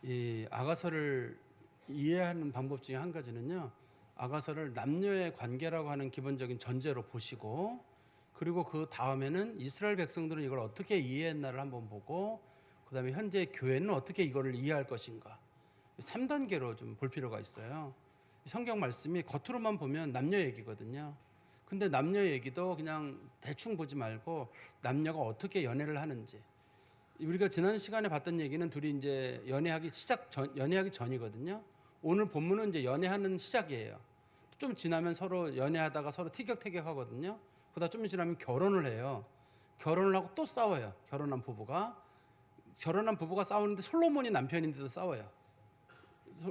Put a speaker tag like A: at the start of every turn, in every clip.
A: 이 아가서를 이해하는 방법 중에 한 가지는요. 아가서를 남녀의 관계라고 하는 기본적인 전제로 보시고, 그리고 그 다음에는 이스라엘 백성들은 이걸 어떻게 이해했나를 한번 보고, 그다음에 현재 교회는 어떻게 이거를 이해할 것인가, 3단계로 좀 볼 필요가 있어요. 성경 말씀이 겉으로만 보면 남녀 얘기거든요. 근데 남녀 얘기도 그냥 대충 보지 말고 남녀가 어떻게 연애를 하는지, 우리가 지난 시간에 봤던 얘기는 둘이 이제 연애하기 전이거든요. 오늘 본문은 이제 연애하는 시작이에요. 좀 지나면 서로 연애하다가 서로 티격태격하거든요. 그러다 좀 지나면 결혼을 해요. 결혼을 하고 또 싸워요. 결혼한 부부가 싸우는데 솔로몬이 남편인데도 싸워요.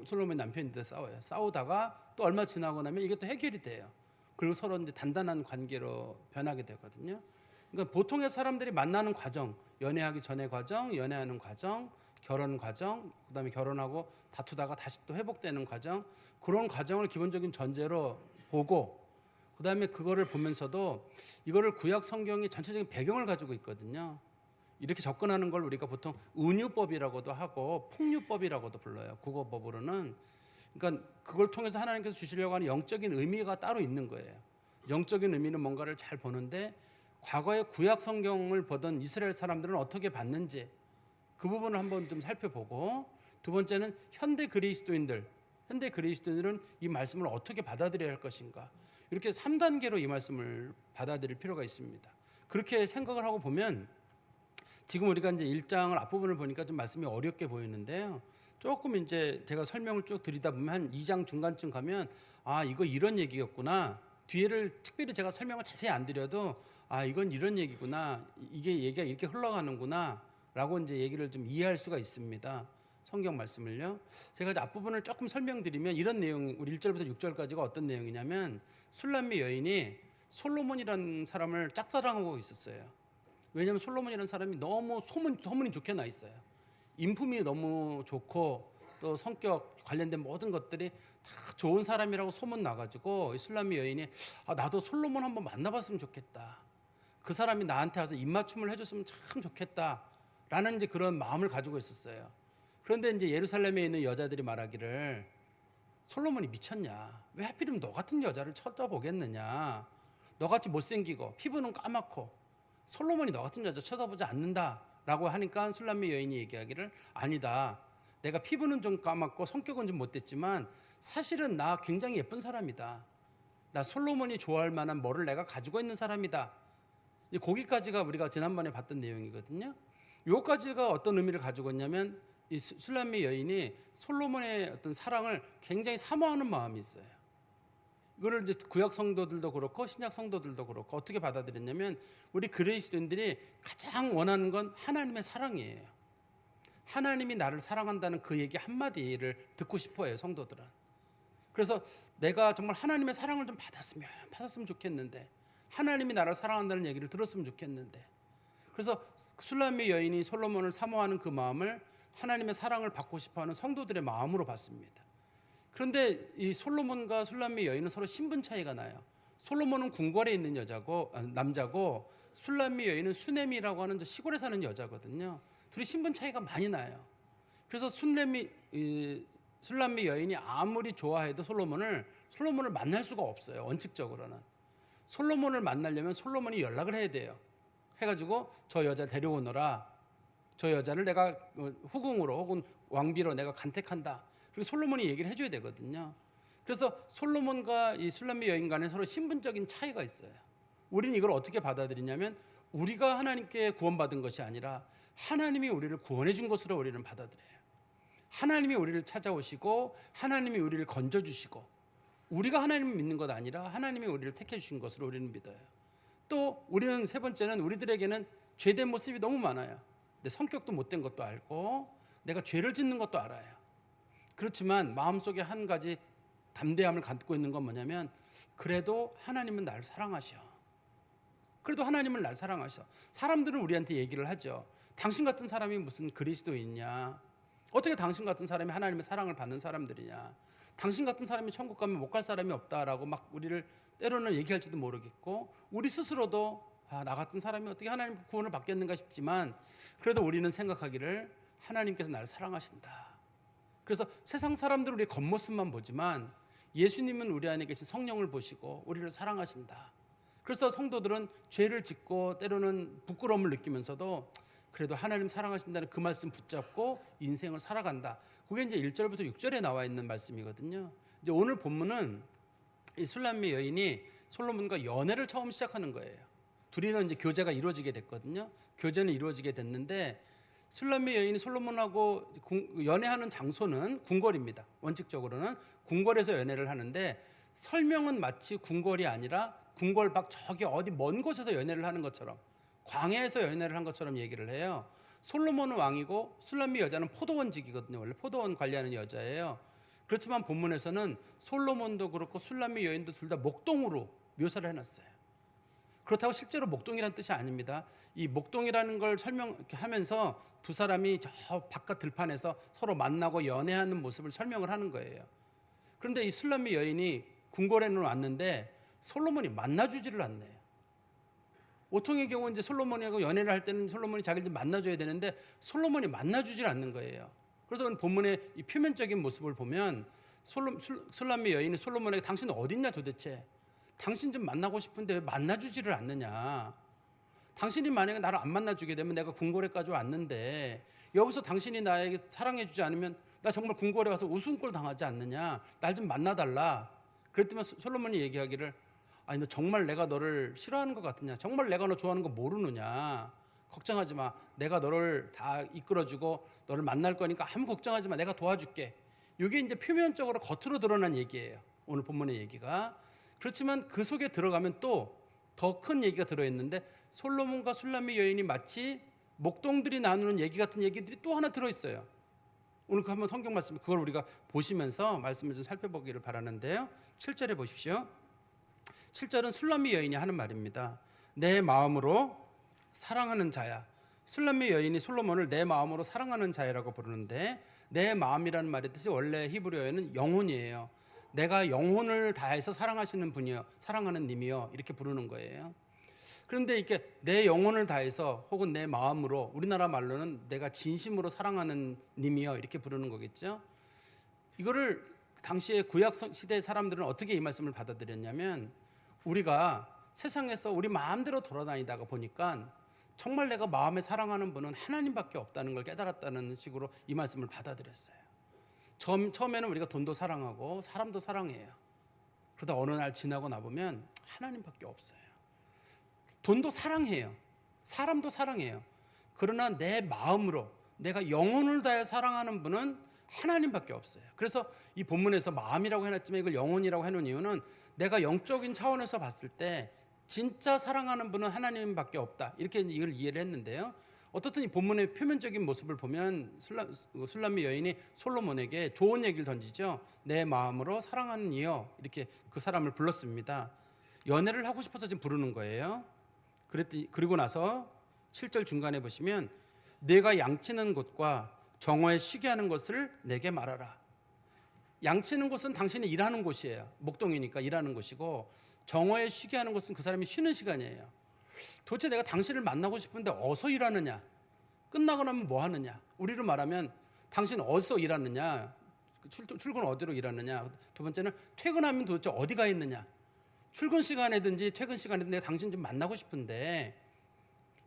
A: 솔로몬이 남편인데도 싸워요. 싸우다가 또 얼마 지나고 나면 이게 또 해결이 돼요. 그리고 서로 이제 단단한 관계로 변하게 되거든요. 그러니까 보통의 사람들이 만나는 과정, 연애하기 전의 과정, 연애하는 과정, 결혼 과정, 그다음에 결혼하고 다투다가 다시 또 회복되는 과정, 그런 과정을 기본적인 전제로 보고, 그다음에 그거를 보면서도 이거를 구약 성경이 전체적인 배경을 가지고 있거든요. 이렇게 접근하는 걸 우리가 보통 은유법이라고도 하고 풍유법이라고도 불러요. 국어법으로는. 그러니까 그걸 통해서 하나님께서 주시려고 하는 영적인 의미가 따로 있는 거예요. 영적인 의미는 뭔가를 잘 보는데, 과거의 구약 성경을 보던 이스라엘 사람들은 어떻게 봤는지 그 부분을 한번 좀 살펴보고, 두 번째는 현대 그리스도인들은 이 말씀을 어떻게 받아들여야 할 것인가, 이렇게 3단계로 이 말씀을 받아들일 필요가 있습니다. 그렇게 생각을 하고 보면 지금 우리가 이제 1장을 앞부분을 보니까 좀 말씀이 어렵게 보이는데요. 조금 이제 제가 설명을 쭉 드리다 보면 한 2장 중간쯤 가면 이거 이런 얘기였구나. 뒤에를 특별히 제가 설명을 자세히 안 드려도 이건 이런 얘기구나. 이게 얘기가 이렇게 흘러가는구나. 라고 이제 얘기를 좀 이해할 수가 있습니다. 성경 말씀을요. 제가 앞부분을 조금 설명드리면 이런 내용, 우리 1절부터 6절까지가 어떤 내용이냐면, 술람미 여인이 솔로몬이라는 사람을 짝사랑하고 있었어요. 왜냐하면 솔로몬이라는 사람이 너무 소문이 좋게 나 있어요. 인품이 너무 좋고 또 성격 관련된 모든 것들이 다 좋은 사람이라고 소문 나가지고 이 술람미 여인이 나도 솔로몬 한번 만나봤으면 좋겠다. 그 사람이 나한테 와서 입맞춤을 해줬으면 참 좋겠다라는 이제 그런 마음을 가지고 있었어요. 그런데 이제 예루살렘에 있는 여자들이 말하기를, 솔로몬이 미쳤냐? 왜 하필이면 너 같은 여자를 쳐다보겠느냐? 너같이 못생기고 피부는 까맣고 솔로몬이 너 같은 여자 쳐다보지 않는다라고 하니까 술람미 여인이 얘기하기를, 아니다. 내가 피부는 좀 까맣고 성격은 좀 못됐지만 사실은 나 굉장히 예쁜 사람이다. 나 솔로몬이 좋아할 만한 뭐를 내가 가지고 있는 사람이다. 거기까지가 우리가 지난번에 봤던 내용이거든요. 요까지가 어떤 의미를 가지고 있냐면, 이 술람미 여인이 솔로몬의 어떤 사랑을 굉장히 사모하는 마음이 있어요. 이거를 이제 구약 성도들도 그렇고 신약 성도들도 그렇고 어떻게 받아들였냐면, 우리 그리스도인들이 가장 원하는 건 하나님의 사랑이에요. 하나님이 나를 사랑한다는 그 얘기 한마디를 듣고 싶어해요, 성도들은. 그래서 내가 정말 하나님의 사랑을 좀 받았으면 좋겠는데, 하나님이 나를 사랑한다는 얘기를 들었으면 좋겠는데, 그래서 술람미 여인이 솔로몬을 사모하는 그 마음을 하나님의 사랑을 받고 싶어하는 성도들의 마음으로 봤습니다. 그런데 이 솔로몬과 술람미 여인은 서로 신분 차이가 나요. 솔로몬은 궁궐에 있는 남자고 술람미 여인은 수넴이라고 하는 시골에 사는 여자거든요. 둘이 신분 차이가 많이 나요. 그래서 술람미 여인이 아무리 좋아해도 솔로몬을 만날 수가 없어요. 원칙적으로는. 솔로몬을 만나려면 솔로몬이 연락을 해야 돼요. 해가지고 저 여자 데려오너라. 저 여자를 내가 후궁으로 혹은 왕비로 내가 간택한다. 그리고 솔로몬이 얘기를 해줘야 되거든요. 그래서 솔로몬과 이 술람미 여인 간에 서로 신분적인 차이가 있어요. 우리는 이걸 어떻게 받아들이냐면, 우리가 하나님께 구원받은 것이 아니라 하나님이 우리를 구원해 준 것으로 우리는 받아들여요. 하나님이 우리를 찾아오시고 하나님이 우리를 건져주시고, 우리가 하나님을 믿는 것 아니라 하나님이 우리를 택해 주신 것으로 우리는 믿어요. 또 우리는 세 번째는, 우리들에게는 죄된 모습이 너무 많아요. 내 성격도 못된 것도 알고 내가 죄를 짓는 것도 알아요. 그렇지만 마음속에 한 가지 담대함을 갖고 있는 건 뭐냐면, 그래도 하나님은 나를 사랑하셔. 그래도 하나님은 날 사랑하셔. 사람들은 우리한테 얘기를 하죠. 당신 같은 사람이 무슨 그리스도인이냐? 어떻게 당신 같은 사람이 하나님의 사랑을 받는 사람들이냐? 당신 같은 사람이 천국 가면 못 갈 사람이 없다라고 막 우리를 때로는 얘기할지도 모르겠고, 우리 스스로도 나 같은 사람이 어떻게 하나님 구원을 받겠는가 싶지만, 그래도 우리는 생각하기를 하나님께서 나를 사랑하신다. 그래서 세상 사람들은 우리 겉모습만 보지만 예수님은 우리 안에 계신 성령을 보시고 우리를 사랑하신다. 그래서 성도들은 죄를 짓고 때로는 부끄러움을 느끼면서도 그래도 하나님 사랑하신다는 그 말씀 붙잡고 인생을 살아간다. 그게 이제 1절부터 6절에 나와 있는 말씀이거든요. 이제 오늘 본문은 이 술람미 여인이 솔로몬과 연애를 처음 시작하는 거예요. 둘이는 이제 교제가 이루어지게 됐거든요. 교제는 이루어지게 됐는데 술람미 여인이 솔로몬하고 연애하는 장소는 궁궐입니다. 원칙적으로는 궁궐에서 연애를 하는데 설명은 마치 궁궐이 아니라 궁궐 밖 저기 어디 먼 곳에서 연애를 하는 것처럼 광야에서 연애를 한 것처럼 얘기를 해요. 솔로몬은 왕이고 술람미 여자는 포도원직이거든요. 원래 포도원 관리하는 여자예요. 그렇지만 본문에서는 솔로몬도 그렇고 술람미 여인도 둘 다 목동으로 묘사를 해놨어요. 그렇다고 실제로 목동이라는 뜻이 아닙니다. 이 목동이라는 걸 설명하면서 두 사람이 저 바깥 들판에서 서로 만나고 연애하는 모습을 설명을 하는 거예요. 그런데 이 술람미 여인이 궁궐에는 왔는데 솔로몬이 만나주지를 않네요. 보통의 경우 이제 솔로몬하고 연애를 할 때는 솔로몬이 자기를 좀 만나줘야 되는데 솔로몬이 만나주질 않는 거예요. 그래서 본문의 이 표면적인 모습을 보면 술람미 여인이 솔로몬에게 당신 어딨냐 도대체? 당신 좀 만나고 싶은데 왜 만나주지를 않느냐? 당신이 만약에 나를 안 만나주게 되면 내가 궁궐에까지 왔는데 여기서 당신이 나에게 사랑해주지 않으면 나 정말 궁궐에 와서 우스운꼴 당하지 않느냐? 날 좀 만나달라. 그랬더니 솔로몬이 얘기하기를 아니 너 정말 내가 너를 싫어하는 것 같으냐? 정말 내가 너 좋아하는 거 모르느냐? 걱정하지 마. 내가 너를 다 이끌어주고 너를 만날 거니까 아무 걱정하지 마. 내가 도와줄게. 이게 이제 표면적으로 겉으로 드러난 얘기예요. 오늘 본문의 얘기가. 그렇지만 그 속에 들어가면 또 더 큰 얘기가 들어있는데 솔로몬과 술람미 여인이 마치 목동들이 나누는 얘기 같은 얘기들이 또 하나 들어있어요. 오늘 그 한번 성경 말씀 그걸 우리가 보시면서 말씀을 좀 살펴보기를 바라는데요. 7절에 보십시오. 7절은 술람미 여인이 하는 말입니다. 내 마음으로 사랑하는 자야. 술람미 여인이 솔로몬을 내 마음으로 사랑하는 자야라고 부르는데 내 마음이라는 말의 뜻이 원래 히브리어에는 영혼이에요. 내가 영혼을 다해서 사랑하시는 분이요, 사랑하는 님이요 이렇게 부르는 거예요. 그런데 이렇게 내 영혼을 다해서 혹은 내 마음으로 우리나라 말로는 내가 진심으로 사랑하는 님이요 이렇게 부르는 거겠죠. 이거를 당시에 구약 시대 사람들은 어떻게 이 말씀을 받아들였냐면 우리가 세상에서 우리 마음대로 돌아다니다가 보니까 정말 내가 마음에 사랑하는 분은 하나님밖에 없다는 걸 깨달았다는 식으로 이 말씀을 받아들였어요. 처음에는 우리가 돈도 사랑하고 사람도 사랑해요. 그러다 어느 날 지나고 나보면 하나님밖에 없어요. 돈도 사랑해요. 사람도 사랑해요. 그러나 내 마음으로 내가 영혼을 다해 사랑하는 분은 하나님밖에 없어요. 그래서 이 본문에서 마음이라고 해놨지만 이걸 영혼이라고 해놓은 이유는 내가 영적인 차원에서 봤을 때 진짜 사랑하는 분은 하나님밖에 없다. 이렇게 이걸 이해를 했는데요. 어떻든 이 본문의 표면적인 모습을 보면 술람미 여인이 솔로몬에게 좋은 얘기를 던지죠. 내 마음으로 사랑하는 이여 이렇게 그 사람을 불렀습니다. 연애를 하고 싶어서 지금 부르는 거예요. 그리고 나서 7절 중간에 보시면 내가 양치는 곳과 정오에 쉬게 하는 것을 내게 말하라. 양치는 곳은 당신이 일하는 곳이에요. 목동이니까 일하는 곳이고 정오에 쉬게 하는 곳은 그 사람이 쉬는 시간이에요. 도대체 내가 당신을 만나고 싶은데 어디서 일하느냐? 끝나고 나면 뭐 하느냐? 우리로 말하면 당신 어디서 일하느냐? 출근 어디로 일하느냐? 두 번째는 퇴근하면 도대체 어디 가 있느냐? 출근 시간에든지 퇴근 시간에든지 내가 당신 좀 만나고 싶은데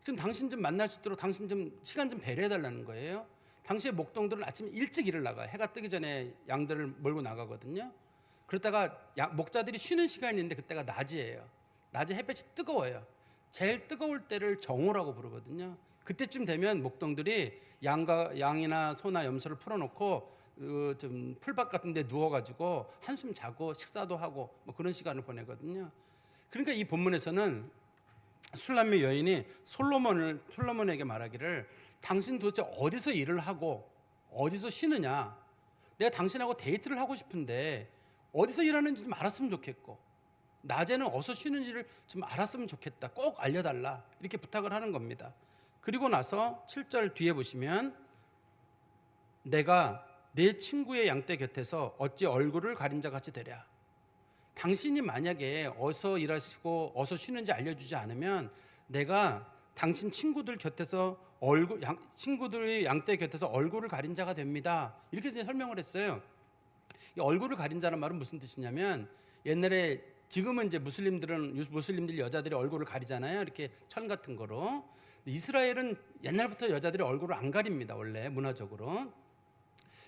A: 지금 당신 좀 만날 수 있도록 당신 좀 시간 좀 배려해 달라는 거예요. 당시에 목동들은 아침 일찍 일을 나가요. 해가 뜨기 전에 양들을 몰고 나가거든요. 그러다가 목자들이 쉬는 시간인데 그때가 낮이에요. 낮에 햇볕이 뜨거워요. 제일 뜨거울 때를 정오라고 부르거든요. 그때쯤 되면 목동들이 양이나 소나 염소를 풀어놓고 좀 풀밭 같은 데 누워가지고 한숨 자고 식사도 하고 뭐 그런 시간을 보내거든요. 그러니까 이 본문에서는 술람미 여인이 솔로몬에게 말하기를 당신 도대체 어디서 일을 하고 어디서 쉬느냐? 내가 당신하고 데이트를 하고 싶은데 어디서 일하는지 좀 알았으면 좋겠고 낮에는 어디서 쉬는지를 좀 알았으면 좋겠다. 꼭 알려달라. 이렇게 부탁을 하는 겁니다. 그리고 나서 7절 뒤에 보시면 내가 내 친구의 양떼 곁에서 어찌 얼굴을 가린 자 같이 되랴. 당신이 만약에 어디서 일하시고 어디서 쉬는지 알려주지 않으면 내가 당신 친구들 곁에서 친구들의 양떼 곁에서 얼굴을 가린 자가 됩니다. 이렇게 이제 설명을 했어요. 이 얼굴을 가린 자란 말은 무슨 뜻이냐면, 옛날에 지금은 이제 무슬림들 여자들이 얼굴을 가리잖아요. 이렇게 천 같은 거로. 이스라엘은 옛날부터 여자들이 얼굴을 안 가립니다. 원래 문화적으로.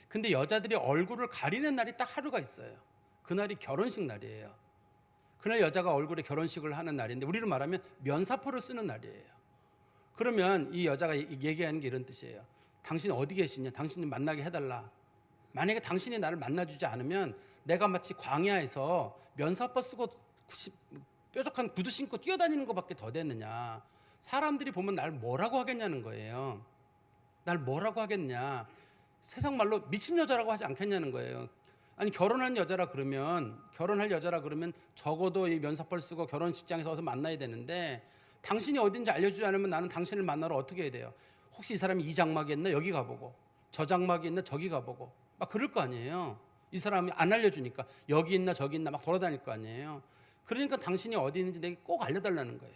A: 근데 여자들이 얼굴을 가리는 날이 딱 하루가 있어요. 그날이 결혼식 날이에요. 그날 여자가 얼굴에 결혼식을 하는 날인데, 우리로 말하면 면사포를 쓰는 날이에요. 그러면 이 여자가 얘기하는 게 이런 뜻이에요. 당신이 어디 계시냐? 당신이 만나게 해달라. 만약에 당신이 나를 만나주지 않으면 내가 마치 광야에서 면사포 쓰고 뾰족한 구두 신고 뛰어다니는 것밖에 더 되느냐. 사람들이 보면 날 뭐라고 하겠냐는 거예요. 날 뭐라고 하겠냐. 세상 말로 미친 여자라고 하지 않겠냐는 거예요. 아니, 결혼할 여자라 그러면 적어도 이 면사포를 쓰고 결혼식장에서 어서 만나야 되는데, 당신이 어딘지 알려주지 않으면 나는 당신을 만나러 어떻게 해야 돼요? 혹시 이 사람이 이 장막에 있나? 여기 가보고, 저 장막에 있나? 저기 가보고, 막 그럴 거 아니에요. 이 사람이 안 알려주니까 여기 있나 저기 있나 막 돌아다닐 거 아니에요. 그러니까 당신이 어디 있는지 내게 꼭 알려달라는 거예요.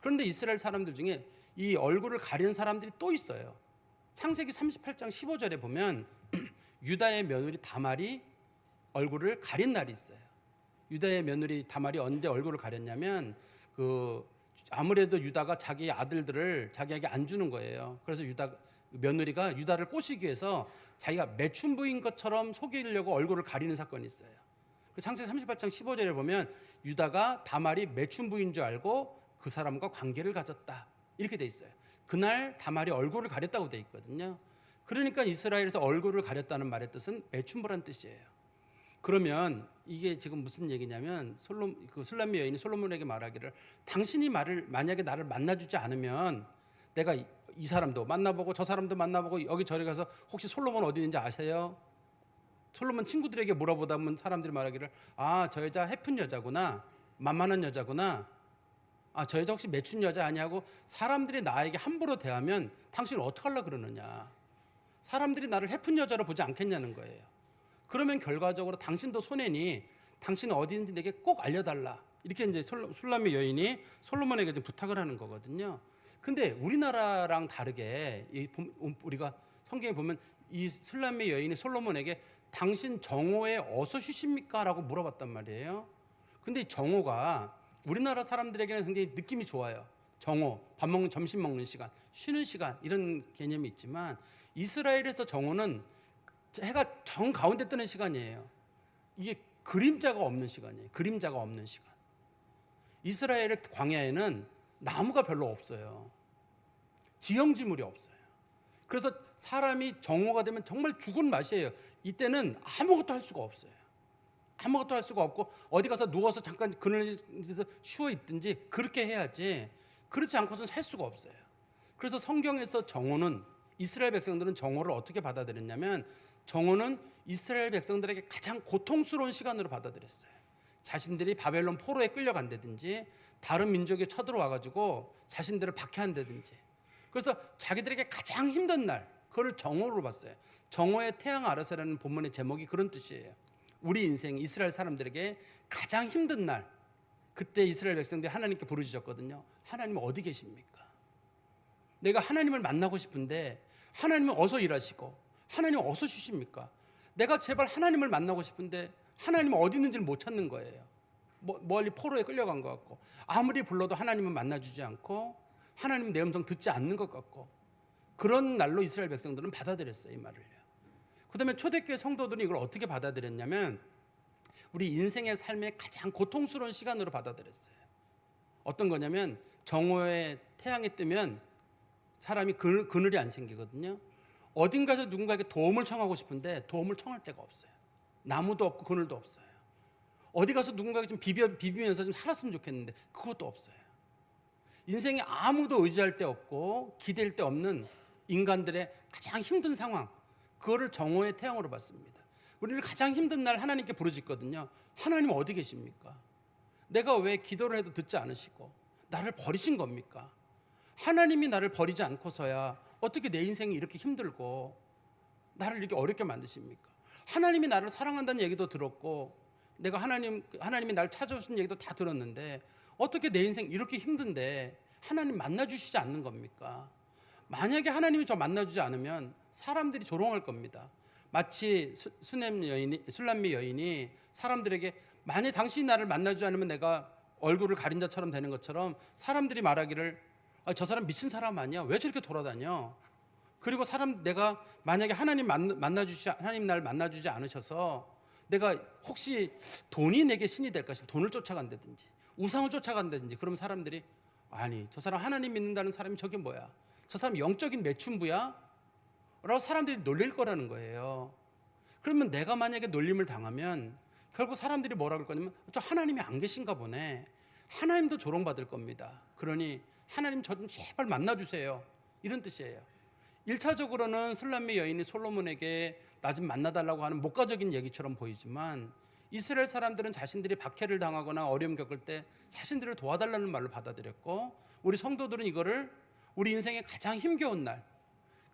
A: 그런데 이스라엘 사람들 중에 이 얼굴을 가리는 사람들이 또 있어요. 창세기 38장 15절에 보면 유다의 며느리 다말이 얼굴을 가린 날이 있어요. 유다의 며느리 다말이 언제 얼굴을 가렸냐면, 아무래도 유다가 자기 아들들을 자기에게 안 주는 거예요. 그래서 며느리가 유다를 꼬시기 위해서 자기가 매춘부인 것처럼 속이려고 얼굴을 가리는 사건이 있어요. 창세기 38장 15절에 보면 유다가 다말이 매춘부인 줄 알고 그 사람과 관계를 가졌다, 이렇게 돼 있어요. 그날 다말이 얼굴을 가렸다고 돼 있거든요. 그러니까 이스라엘에서 얼굴을 가렸다는 말의 뜻은 매춘부란 뜻이에요. 그러면 이게 지금 무슨 얘기냐면, 술람미 여인이 솔로몬에게 말하기를, 당신이 만약에 나를 만나주지 않으면 내가 이 사람도 만나보고 저 사람도 만나보고 여기 저리 가서 혹시 솔로몬 어디 있는지 아세요? 솔로몬 친구들에게 물어보다 보면 사람들이 말하기를, 저 여자 해픈 여자구나, 만만한 여자구나, 저 여자 혹시 매춘 여자 아니냐고 사람들이 나에게 함부로 대하면 당신은 어떻게 하려고 그러느냐. 사람들이 나를 해픈 여자로 보지 않겠냐는 거예요. 그러면 결과적으로 당신도 손해니 당신은 어디 있는지 내게 꼭 알려달라. 이렇게 이제 술람미 여인이 솔로몬에게 좀 부탁을 하는 거거든요. 근데 우리나라랑 다르게 우리가 성경에 보면 이 술람미 여인이 솔로몬에게 당신 정오에 어서 쉬십니까? 라고 물어봤단 말이에요. 근데 이 정오가 우리나라 사람들에게는 굉장히 느낌이 좋아요. 정오, 점심 먹는 시간, 쉬는 시간, 이런 개념이 있지만, 이스라엘에서 정오는 해가 정 가운데 뜨는 시간이에요. 이게 그림자가 없는 시간이에요. 그림자가 없는 시간. 이스라엘의 광야에는 나무가 별로 없어요. 지형지물이 없어요. 그래서 사람이 정오가 되면 정말 죽은 맛이에요. 이때는 아무것도 할 수가 없어요. 아무것도 할 수가 없고 어디 가서 누워서 잠깐 그늘에서 쉬어 있든지 그렇게 해야지, 그렇지 않고서는 살 수가 없어요. 그래서 성경에서 정오는, 이스라엘 백성들은 정오를 어떻게 받아들였냐면, 정오는 이스라엘 백성들에게 가장 고통스러운 시간으로 받아들였어요. 자신들이 바벨론 포로에 끌려간다든지 다른 민족이 쳐들어와가지고 자신들을 박해한다든지, 그래서 자기들에게 가장 힘든 날, 그걸 정오로 봤어요. 정오의 태양 아래서라는 본문의 제목이 그런 뜻이에요. 우리 인생, 이스라엘 사람들에게 가장 힘든 날, 그때 이스라엘 백성들이 하나님께 부르짖었거든요. 하나님 어디 계십니까? 내가 하나님을 만나고 싶은데 하나님은 어서 일하시고 하나님 어서 쉬십니까? 내가 제발 하나님을 만나고 싶은데 하나님은 어디 있는지를 못 찾는 거예요. 멀리 포로에 끌려간 것 같고, 아무리 불러도 하나님은 만나주지 않고 하나님은 내 음성 듣지 않는 것 같고, 그런 날로 이스라엘 백성들은 받아들였어요, 이 말을요. 그 다음에 초대교회 성도들은 이걸 어떻게 받아들였냐면, 우리 인생의 삶의 가장 고통스러운 시간으로 받아들였어요. 어떤 거냐면, 정오에 태양이 뜨면 사람이 그늘이 안 생기거든요. 어딘가에서 누군가에게 도움을 청하고 싶은데 도움을 청할 데가 없어요. 나무도 없고 그늘도 없어요. 어디 가서 누군가에게 좀 비비면서 좀 살았으면 좋겠는데 그것도 없어요. 인생에 아무도 의지할 데 없고 기댈 데 없는 인간들의 가장 힘든 상황, 그거를 정오의 태양으로 봤습니다. 우리는 가장 힘든 날 하나님께 부르짖거든요. 하나님 어디 계십니까? 내가 왜 기도를 해도 듣지 않으시고 나를 버리신 겁니까? 하나님이 나를 버리지 않고서야 어떻게 내 인생이 이렇게 힘들고 나를 이렇게 어렵게 만드십니까? 하나님이 나를 사랑한다는 얘기도 들었고 내가 하나님이 나를 찾아오신 얘기도 다 들었는데 어떻게 내 인생 이렇게 힘든데 하나님 만나주시지 않는 겁니까? 만약에 하나님이 저 만나주지 않으면 사람들이 조롱할 겁니다. 마치 술람미 여인이 사람들에게 만약 당신이 나를 만나주지 않으면 내가 얼굴을 가린 자처럼 되는 것처럼 사람들이 말하기를 저 사람 미친 사람 아니야? 왜 저렇게 돌아다녀? 그리고 내가 만약에 하나님 날 만나주지 않으셔서 내가 혹시 돈이 내게 신이 될까 싶어 돈을 쫓아간다든지 우상을 쫓아간다든지 그러면 사람들이 아니 저 사람 하나님 믿는다는 사람이 저게 뭐야? 저 사람 영적인 매춘부야? 라고 사람들이 놀릴 거라는 거예요. 그러면 내가 만약에 놀림을 당하면 결국 사람들이 뭐라 그럴 거냐면 저 하나님이 안 계신가 보네. 하나님도 조롱받을 겁니다. 그러니 하나님 저 좀 제발 만나주세요. 이런 뜻이에요. 1차적으로는 술람미 여인이 솔로몬에게 나 좀 만나달라고 하는 목가적인 얘기처럼 보이지만 이스라엘 사람들은 자신들이 박해를 당하거나 어려움 겪을 때 자신들을 도와달라는 말로 받아들였고 우리 성도들은 이거를 우리 인생의 가장 힘겨운 날,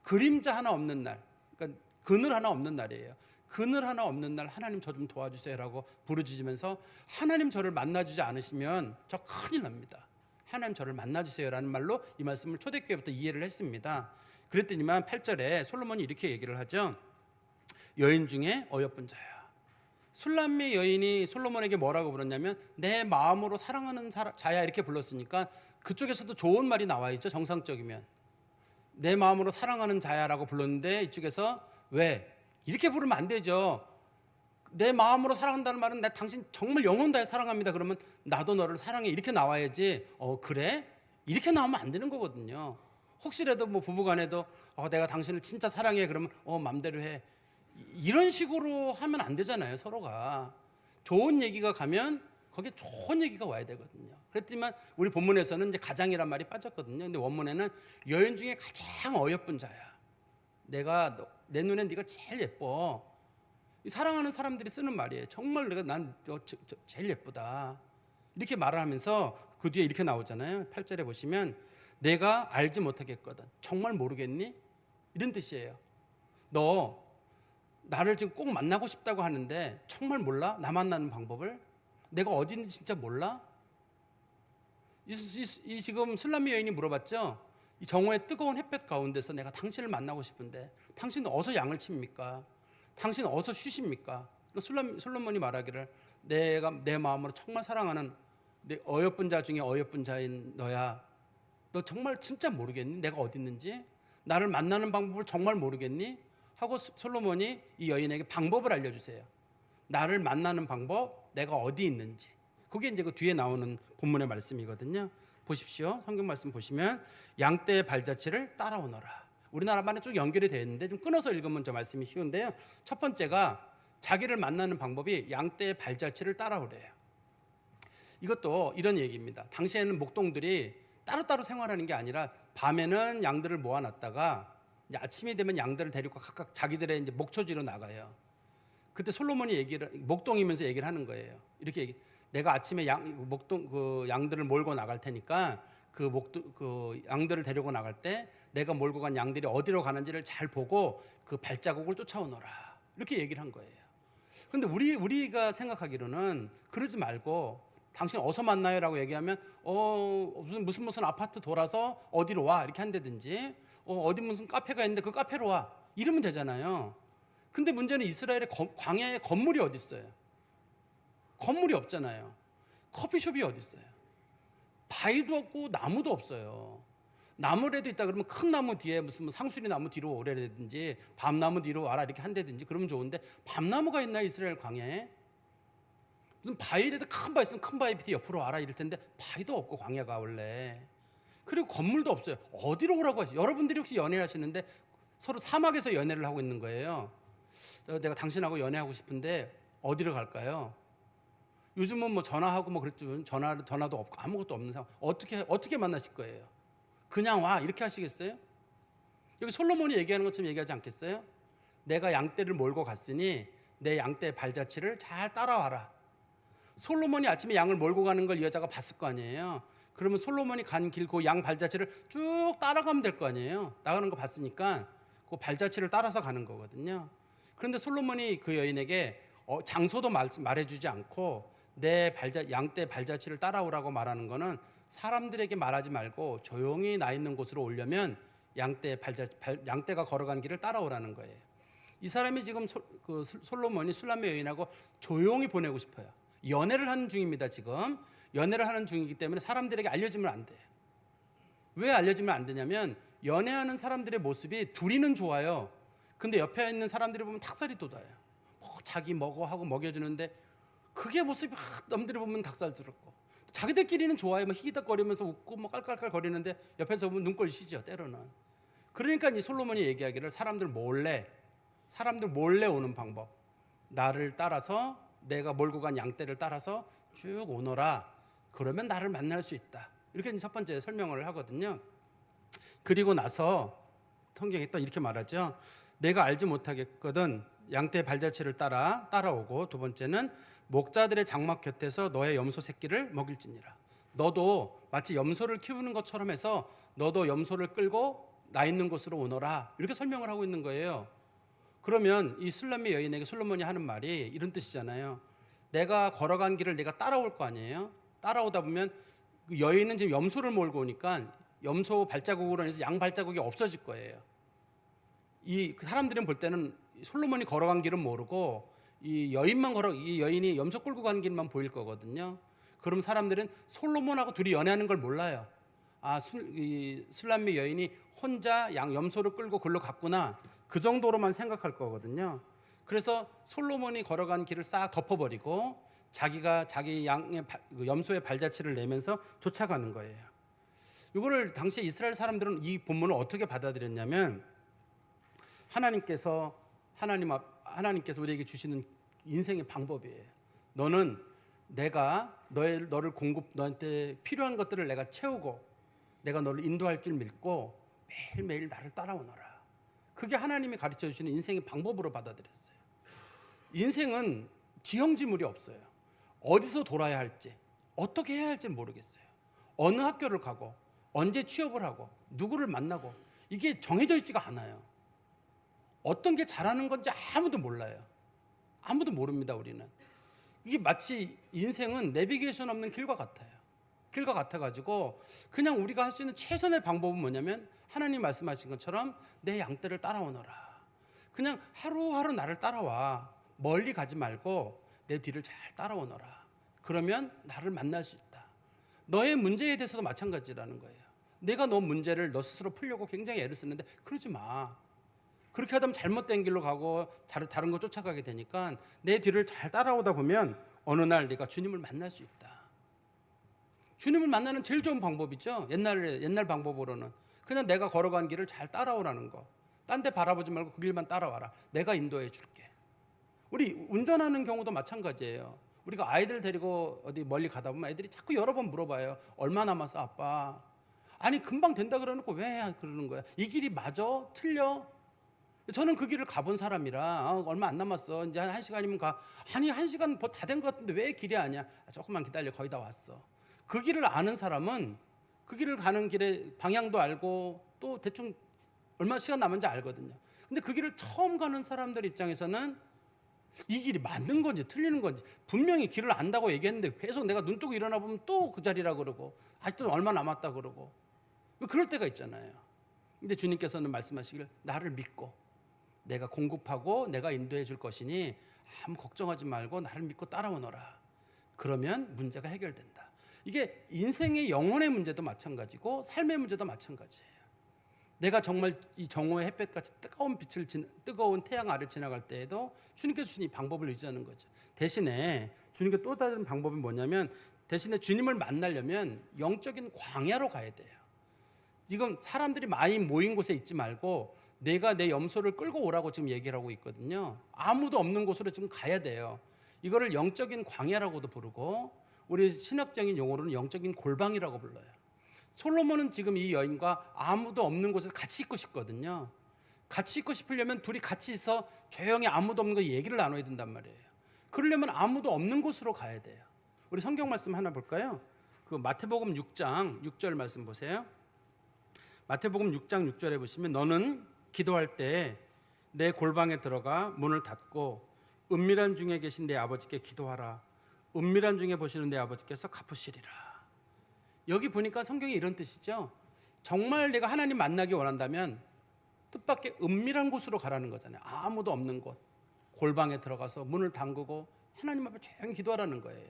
A: 그림자 하나 없는 날, 그러니까 그늘 하나 없는 날이에요. 그늘 하나 없는 날 하나님 저 좀 도와주세요라고 부르짖으면서 하나님 저를 만나주지 않으시면 저 큰일 납니다. 하나님 저를 만나주세요라는 말로 이 말씀을 초대교회부터 이해를 했습니다. 그랬더니만 8절에 솔로몬이 이렇게 얘기를 하죠. 여인 중에 어여쁜 자야. 술람미 여인이 솔로몬에게 뭐라고 불렀냐면 내 마음으로 사랑하는 자야 이렇게 불렀으니까 그쪽에서도 좋은 말이 나와 있죠. 정상적이면 내 마음으로 사랑하는 자야라고 불렀는데 이쪽에서 왜 이렇게 부르면 안 되죠. 내 마음으로 사랑한다는 말은 나 당신 정말 영혼 다해 사랑합니다. 그러면 나도 너를 사랑해 이렇게 나와야지. 그래? 이렇게 나오면 안 되는 거거든요. 혹시라도 뭐 부부간에도 내가 당신을 진짜 사랑해 그러면 맘대로 해 이런 식으로 하면 안 되잖아요. 서로가 좋은 얘기가 가면 거기에 좋은 얘기가 와야 되거든요. 그랬지만 우리 본문에서는 이제 가장이란 말이 빠졌거든요. 근데 원문에는 여인 중에 가장 어여쁜 자야. 내 눈엔 네가 제일 예뻐. 사랑하는 사람들이 쓰는 말이에요. 정말 난 제일 예쁘다. 이렇게 말을 하면서 그 뒤에 이렇게 나오잖아요. 8절에 보시면 내가 알지 못하겠거든. 정말 모르겠니? 이런 뜻이에요. 너 나를 지금 꼭 만나고 싶다고 하는데 정말 몰라? 나 만나는 방법을? 내가 어디 있는지 진짜 몰라? 이 지금 술람미 여인이 물어봤죠. 이 정오의 뜨거운 햇볕 가운데서 내가 당신을 만나고 싶은데 당신 어디서 양을 칩니까? 당신 어디서 쉬십니까? 솔로몬이 말하기를 내가 내 마음으로 정말 사랑하는 내 어여쁜 자 중에 어여쁜 자인 너야. 너 정말 진짜 모르겠니? 내가 어디 있는지? 나를 만나는 방법을 정말 모르겠니? 하고 솔로몬이 이 여인에게 방법을 알려주세요. 나를 만나는 방법, 내가 어디 있는지. 그게 이제 그 뒤에 나오는 본문의 말씀이거든요. 보십시오. 성경 말씀 보시면 양떼의 발자취를 따라오너라. 우리나라 말에 쭉 연결이 되어 있는데 좀 끊어서 읽으면 저 말씀이 쉬운데요. 첫 번째가 자기를 만나는 방법이 양떼의 발자취를 따라오래요. 이것도 이런 얘기입니다. 당시에는 목동들이 따로따로 생활하는 게 아니라 밤에는 양들을 모아놨다가 이제 아침이 되면 양들을 데리고 각각 자기들의 이제 목초지로 나가요. 그때 솔로몬이 목동이면서 얘기를 하는 거예요. 이렇게 내가 아침에 양들을 몰고 나갈 테니까 그 양들을 데리고 나갈 때 내가 몰고 간 양들이 어디로 가는지를 잘 보고 그 발자국을 쫓아오너라. 이렇게 얘기를 한 거예요. 근데 우리가 생각하기로는 그러지 말고 당신 어디서 만나요라고 얘기하면 무슨 아파트 돌아서 어디로 와 이렇게 한다든지 어디 무슨 카페가 있는데 그 카페로 와 이러면 되잖아요. 근데 문제는 이스라엘의 광야에 건물이 어디 있어요? 건물이 없잖아요. 커피숍이 어디 있어요? 바위도 없고 나무도 없어요. 나무라도 있다 그러면 큰 나무 뒤에 무슨 상수리 나무 뒤로 오래라든지 밤나무 뒤로 와라 이렇게 한다든지 그러면 좋은데 밤나무가 있나 이스라엘 광야에? 무슨 바위라도 큰 바위 있으면 큰 바위 밑에 옆으로 와라 이럴 텐데 바위도 없고 광야가 원래. 그리고 건물도 없어요. 어디로 오라고 하세요? 여러분들이 혹시 연애하시는데 서로 사막에서 연애를 하고 있는 거예요. 내가 당신하고 연애하고 싶은데 어디로 갈까요? 요즘은 뭐 전화하고 뭐 그랬지만 전화도 없고 아무것도 없는 상황. 어떻게 만나실 거예요? 그냥 와 이렇게 하시겠어요? 여기 솔로몬이 얘기하는 것처럼 얘기하지 않겠어요? 내가 양떼를 몰고 갔으니 내 양떼의 발자취를 잘 따라와라. 솔로몬이 아침에 양을 몰고 가는 걸 이 여자가 봤을 거 아니에요. 그러면 솔로몬이 간 길 그 양 발자취를 쭉 따라가면 될 거 아니에요. 나가는 거 봤으니까 그 발자취를 따라서 가는 거거든요. 그런데 솔로몬이 그 여인에게 장소도 말해주지 않고 내 양떼 발자취를 따라오라고 말하는 거는 사람들에게 말하지 말고 조용히 나 있는 곳으로 오려면 양떼가 걸어간 길을 따라오라는 거예요. 이 사람이 지금 솔로몬이 술람의 여인하고 조용히 보내고 싶어요. 연애를 하는 중입니다. 지금 연애를 하는 중이기 때문에 사람들에게 알려지면 안 돼요. 왜 알려지면 안 되냐면 연애하는 사람들의 모습이 둘이는 좋아요. 근데 옆에 있는 사람들이 보면 닭살이 돋아요. 자기 먹어 하고 먹여주는데 그게 모습이 남들이 보면 닭살스럽고, 자기들끼리는 좋아요. 막 희덕거리면서 웃고 뭐 깔깔깔 거리는데 옆에서 보면 눈꼴 시죠, 때로는. 그러니까 이 솔로몬이 얘기하기를 사람들 몰래 오는 방법, 나를 따라서, 내가 몰고 간 양떼를 따라서 쭉 오너라. 그러면 나를 만날 수 있다. 이렇게 첫 번째 설명을 하거든요. 그리고 나서 성경에 또 이렇게 말하죠. 내가 알지 못하겠거든 양떼 발자취를 따라오고, 두 번째는 목자들의 장막 곁에서 너의 염소 새끼를 먹일지니라. 너도 마치 염소를 키우는 것처럼 해서 너도 염소를 끌고 나 있는 곳으로 오너라. 이렇게 설명을 하고 있는 거예요. 그러면 이 술람의 여인에게 솔로몬이 하는 말이 이런 뜻이잖아요. 내가 걸어간 길을 네가 따라올 거 아니에요. 따라오다 보면 그 여인은 지금 염소를 몰고 오니까 염소 발자국으로 인해서 양 발자국이 없어질 거예요. 이 사람들은 볼 때는 솔로몬이 걸어간 길은 모르고 이 여인이 염소 끌고 간 길만 보일 거거든요. 그럼 사람들은 솔로몬하고 둘이 연애하는 걸 몰라요. 이 술람미 여인이 혼자 염소를 끌고 글로 갔구나, 그 정도로만 생각할 거거든요. 그래서 솔로몬이 걸어간 길을 싹 덮어버리고 자기가 자기 염소의 발자취를 내면서 쫓아가는 거예요. 이거를 당시 이스라엘 사람들은 이 본문을 어떻게 받아들였냐면, 하나님께서 우리에게 주시는 인생의 방법이에요. 너는 내가 너한테 필요한 것들을 내가 채우고 내가 너를 인도할 줄 믿고 매일매일 나를 따라오너라. 그게 하나님이 가르쳐 주시는 인생의 방법으로 받아들였어요. 인생은 지형지물이 없어요. 어디서 돌아야 할지, 어떻게 해야 할지 모르겠어요. 어느 학교를 가고, 언제 취업을 하고, 누구를 만나고, 이게 정해져 있지가 않아요. 어떤 게 잘하는 건지 아무도 몰라요. 아무도 모릅니다, 우리는. 이게 마치 인생은 내비게이션 없는 길과 같아요. 길과 같아가지고 그냥 우리가 할 수 있는 최선의 방법은 뭐냐면, 하나님 말씀하신 것처럼 내 양떼를 따라오너라. 그냥 하루하루 나를 따라와. 멀리 가지 말고 내 뒤를 잘 따라오너라. 그러면 나를 만날 수 있다. 너의 문제에 대해서도 마찬가지라는 거예요. 내가 너 문제를 너 스스로 풀려고 굉장히 애를 쓰는데 그러지 마. 그렇게 하다 보면 잘못된 길로 가고 다른 거 쫓아가게 되니까 내 뒤를 잘 따라오다 보면 어느 날 네가 주님을 만날 수 있다. 주님을 만나는 제일 좋은 방법이죠. 옛날 방법으로는 그냥 내가 걸어간 길을 잘 따라오라는 거. 딴 데 바라보지 말고 그 길만 따라와라. 내가 인도해 줄게. 우리 운전하는 경우도 마찬가지예요. 우리가 아이들 데리고 어디 멀리 가다 보면 애들이 자꾸 여러 번 물어봐요. 얼마 남았어, 아빠? 아니, 금방 된다 그러놓고 왜 그러는 거야? 이 길이 맞아? 틀려? 저는 그 길을 가본 사람이라 얼마 안 남았어. 이제 한 시간이면 가. 아니, 1시간 다 된 것 같은데 왜 길이 아니야? 조금만 기다려. 거의 다 왔어. 그 길을 아는 사람은 그 길을 가는 길에 방향도 알고 또 대충 얼마 시간 남은지 알거든요. 근데 그 길을 처음 가는 사람들 입장에서는 이 길이 맞는 건지 틀리는 건지, 분명히 길을 안다고 얘기했는데 계속 내가 눈 뜨고 일어나 보면 또 그 자리라 그러고 아직도 얼마 남았다 그러고, 그럴 때가 있잖아요. 근데 주님께서는 말씀하시길, 나를 믿고 내가 공급하고 내가 인도해 줄 것이니 아무 걱정하지 말고 나를 믿고 따라오너라. 그러면 문제가 해결된다. 이게 인생의 영혼의 문제도 마찬가지고 삶의 문제도 마찬가지예요. 내가 정말 이 정오의 햇볕같이 뜨거운 태양 아래 지나갈 때에도 주님께서 주신 이 방법을 의지하는 거죠. 대신에 주님께 또 다른 방법은 뭐냐면, 대신에 주님을 만나려면 영적인 광야로 가야 돼요. 지금 사람들이 많이 모인 곳에 있지 말고 내가 내 염소를 끌고 오라고 지금 얘기를 하고 있거든요. 아무도 없는 곳으로 지금 가야 돼요. 이거를 영적인 광야라고도 부르고 우리 신학적인 용어로는 영적인 골방이라고 불러요. 솔로몬은 지금 이 여인과 아무도 없는 곳에서 같이 있고 싶거든요. 같이 있고 싶으려면 둘이 같이 있어 조용히 아무도 없는 거 얘기를 나눠야 된단 말이에요. 그러려면 아무도 없는 곳으로 가야 돼요. 우리 성경 말씀 하나 볼까요? 그 마태복음 6장 6절 말씀 보세요. 마태복음 6장 6절에 보시면, 너는 기도할 때 내 골방에 들어가 문을 닫고 은밀한 중에 계신 내 아버지께 기도하라. 은밀한 중에 보시는 내 아버지께서 갚으시리라. 여기 보니까 성경에 이런 뜻이죠. 정말 내가 하나님 만나기 원한다면 뜻밖의 은밀한 곳으로 가라는 거잖아요. 아무도 없는 곳, 골방에 들어가서 문을 잠그고 하나님 앞에 조용히 기도하라는 거예요.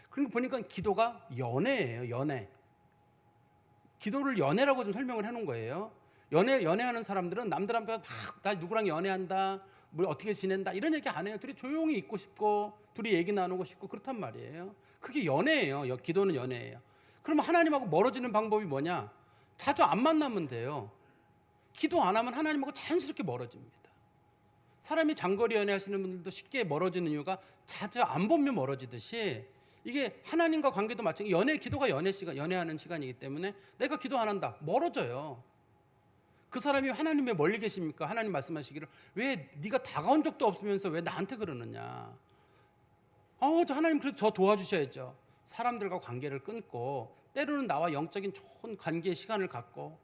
A: 그러니까 보니까 기도가 연애예요. 연애. 기도를 연애라고 좀 설명을 해놓은 거예요. 연애하는 사람들은 남들한테 나 누구랑 연애한다, 뭐 어떻게 지낸다 이런 얘기 안 해요. 둘이 조용히 있고 싶고 둘이 얘기 나누고 싶고 그렇단 말이에요. 그게 연애예요. 기도는 연애예요. 그러면 하나님하고 멀어지는 방법이 뭐냐? 자주 안 만나면 돼요. 기도 안 하면 하나님하고 자연스럽게 멀어집니다. 사람이 장거리 연애하시는 분들도 쉽게 멀어지는 이유가 자주 안 보면 멀어지듯이 이게 하나님과 관계도 마찬가지. 기도가 연애하는 시간이기 때문에 내가 기도 안 한다 멀어져요. 그 사람이 하나님 왜 멀리 계십니까? 하나님 말씀하시기를 왜 네가 다가온 적도 없으면서 왜 나한테 그러느냐? 하나님 그래도 저 도와주셔야죠. 사람들과 관계를 끊고 때로는 나와 영적인 좋은 관계의 시간을 갖고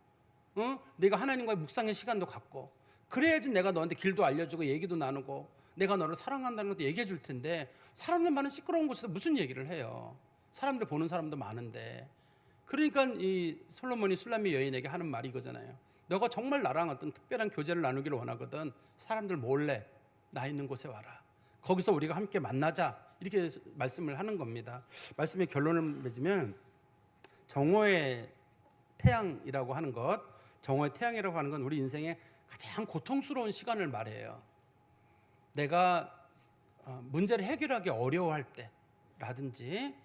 A: 내가 하나님과의 묵상의 시간도 갖고 그래야지 내가 너한테 길도 알려주고 얘기도 나누고 내가 너를 사랑한다는 것도 얘기해 줄 텐데 사람들 많은 시끄러운 곳에서 무슨 얘기를 해요. 사람들 보는 사람도 많은데. 그러니까 이 솔로몬이 술람미 여인에게 하는 말이 이거잖아요. 너가 정말 나랑 어떤 특별한 교제를 나누기를 원하거든 사람들 몰래 나 있는 곳에 와라. 거기서 우리가 함께 만나자. 이렇게 말씀을 하는 겁니다. 말씀의 결론을 맺으면 정오의 태양이라고 하는 것, 정오의 태양이라고 하는 건 우리 인생의 가장 고통스러운 시간을 말해요. 내가 문제를 해결하기 어려워할 때라든지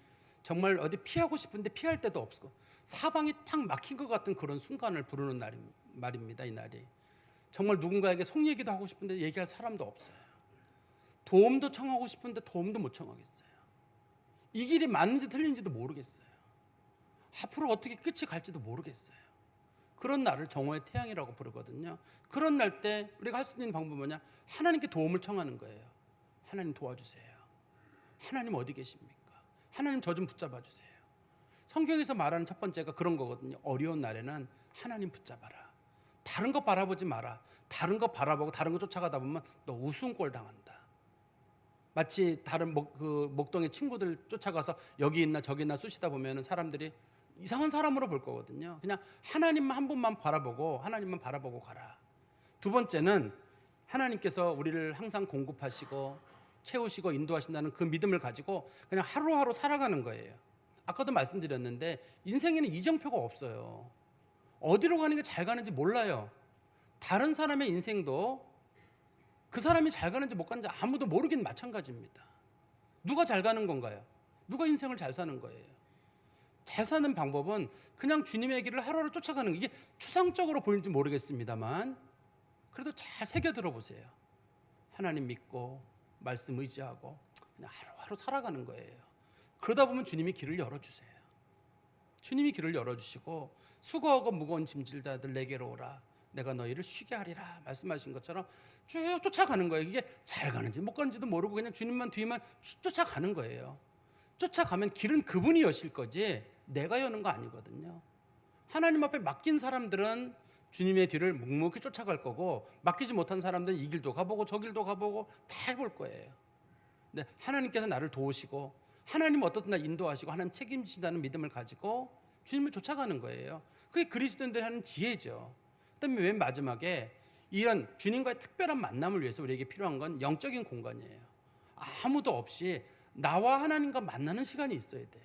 A: 정말 어디 피하고 싶은데 피할 데도 없고 사방이 탁 막힌 것 같은 그런 순간을 부르는 말입니다. 이 날이 정말 누군가에게 속 얘기도 하고 싶은데 얘기할 사람도 없어요. 도움도 청하고 싶은데 도움도 못 청하겠어요. 이 길이 맞는지 틀린지도 모르겠어요. 앞으로 어떻게 끝이 갈지도 모르겠어요. 그런 날을 정오의 태양이라고 부르거든요. 그런 날 때 우리가 할 수 있는 방법은 뭐냐? 하나님께 도움을 청하는 거예요. 하나님 도와주세요. 하나님 어디 계십니까? 하나님 저 좀 붙잡아 주세요. 성경에서 말하는 첫 번째가 그런 거거든요. 어려운 날에는 하나님 붙잡아라. 다른 거 바라보지 마라. 다른 거 바라보고 다른 거 쫓아가다 보면 너 우스운꼴 당한다. 마치 다른 목동의 친구들 쫓아가서 여기 있나 저기 있나 쑤시다 보면 사람들이 이상한 사람으로 볼 거거든요. 그냥 하나님만 한 분만 바라보고 하나님만 바라보고 가라. 두 번째는 하나님께서 우리를 항상 공급하시고 채우시고 인도하신다는 그 믿음을 가지고 그냥 하루하루 살아가는 거예요. 아까도 말씀드렸는데 인생에는 이정표가 없어요. 어디로 가는 게 잘 가는지 몰라요. 다른 사람의 인생도 그 사람이 잘 가는지 못 가는지 아무도 모르긴 마찬가지입니다. 누가 잘 가는 건가요? 누가 인생을 잘 사는 거예요? 잘 사는 방법은 그냥 주님의 길을 하루하루 쫓아가는 거. 이게 추상적으로 보일지 모르겠습니다만 그래도 잘 새겨 들어보세요. 하나님 믿고 말씀 의지하고 그냥 하루하루 살아가는 거예요. 그러다 보면 주님이 길을 열어주세요. 주님이 길을 열어주시고 수고하고 무거운 짐질 자들 내게로 오라. 내가 너희를 쉬게 하리라 말씀하신 것처럼 쭉 쫓아가는 거예요. 이게 잘 가는지 못 가는지도 모르고 그냥 주님만 뒤만 쫓아가는 거예요. 쫓아가면 길은 그분이 여실 거지 내가 여는 거 아니거든요. 하나님 앞에 맡긴 사람들은 주님의 뒤를 묵묵히 쫓아갈 거고 맡기지 못한 사람들은 이 길도 가보고 저 길도 가보고 다 해볼 거예요. 근데 하나님께서 나를 도우시고 하나님 어떻든 나 인도하시고 하나님 책임지신다는 믿음을 가지고 주님을 쫓아가는 거예요. 그게 그리스도인들이 하는 지혜죠. 그다음에 맨 마지막에 이런 주님과의 특별한 만남을 위해서 우리에게 필요한 건 영적인 공간이에요. 아무도 없이 나와 하나님과 만나는 시간이 있어야 돼요.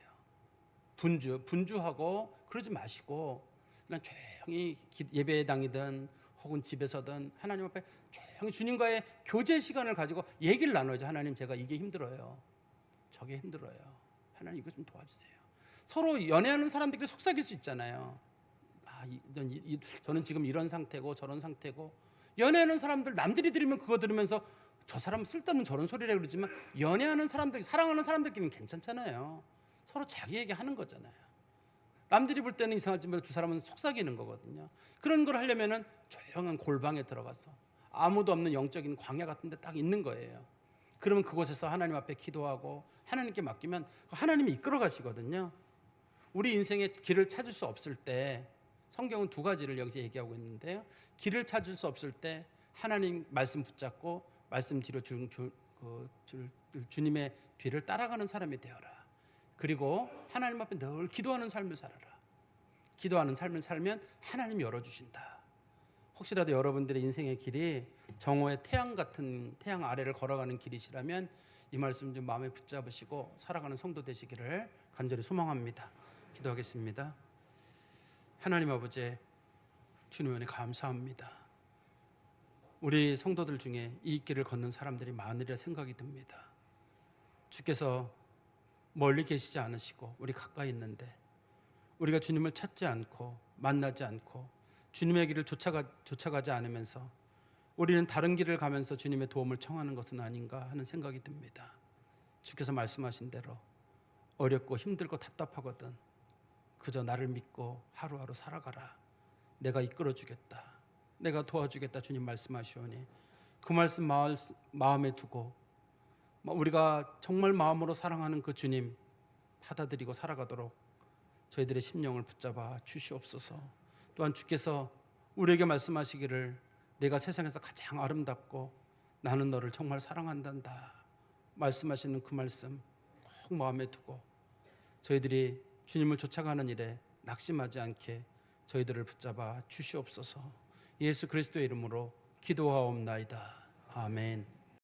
A: 분주하고 그러지 마시고 그냥 조용히 예배당이든 혹은 집에서든 하나님 앞에 조용히 주님과의 교제 시간을 가지고 얘기를 나눠야죠. 하나님 제가 이게 힘들어요. 저게 힘들어요. 하나님 이거 좀 도와주세요. 서로 연애하는 사람들끼리 속삭일 수 있잖아요. 저는 지금 이런 상태고 저런 상태고 연애하는 사람들 남들이 들으면 그거 들으면서 저 사람 쓸데없는 저런 소리라 그러지만 연애하는 사람들 사랑하는 사람들끼리는 괜찮잖아요. 서로 자기 얘기하는 거잖아요. 남들이 볼 때는 이상하지만 두 사람은 속삭이는 거거든요. 그런 걸 하려면은 조용한 골방에 들어가서 아무도 없는 영적인 광야 같은 데 딱 있는 거예요. 그러면 그곳에서 하나님 앞에 기도하고 하나님께 맡기면 하나님이 이끌어 가시거든요. 우리 인생의 길을 찾을 수 없을 때 성경은 두 가지를 여기서 얘기하고 있는데요. 길을 찾을 수 없을 때 하나님 말씀 붙잡고 말씀 뒤로 주님의 뒤를 따라가는 사람이 되어라. 그리고 하나님 앞에 늘 기도하는 삶을 살아라. 기도하는 삶을 살면 하나님이 열어주신다. 혹시라도 여러분들의 인생의 길이 정오의 태양 같은 태양 아래를 걸어가는 길이시라면 이 말씀 좀 마음에 붙잡으시고 살아가는 성도 되시기를 간절히 소망합니다. 기도하겠습니다. 하나님 아버지, 주님 은혜 감사합니다. 우리 성도들 중에 이 길을 걷는 사람들이 많으리라 생각이 듭니다. 주께서 멀리 계시지 않으시고 우리 가까이 있는데 우리가 주님을 찾지 않고 만나지 않고 주님의 길을 쫓아가지 않으면서 우리는 다른 길을 가면서 주님의 도움을 청하는 것은 아닌가 하는 생각이 듭니다. 주께서 말씀하신 대로 어렵고 힘들고 답답하거든 그저 나를 믿고 하루하루 살아가라. 내가 이끌어주겠다. 내가 도와주겠다. 주님 말씀하시오니 그 말씀 마음에 두고 우리가 정말 마음으로 사랑하는 그 주님 받아들이고 살아가도록 저희들의 심령을 붙잡아 주시옵소서. 또한 주께서 우리에게 말씀하시기를 내가 세상에서 가장 아름답고 나는 너를 정말 사랑한단다 말씀하시는 그 말씀 꼭 마음에 두고 저희들이 주님을 쫓아가는 일에 낙심하지 않게 저희들을 붙잡아 주시옵소서. 예수 그리스도의 이름으로 기도하옵나이다. 아멘.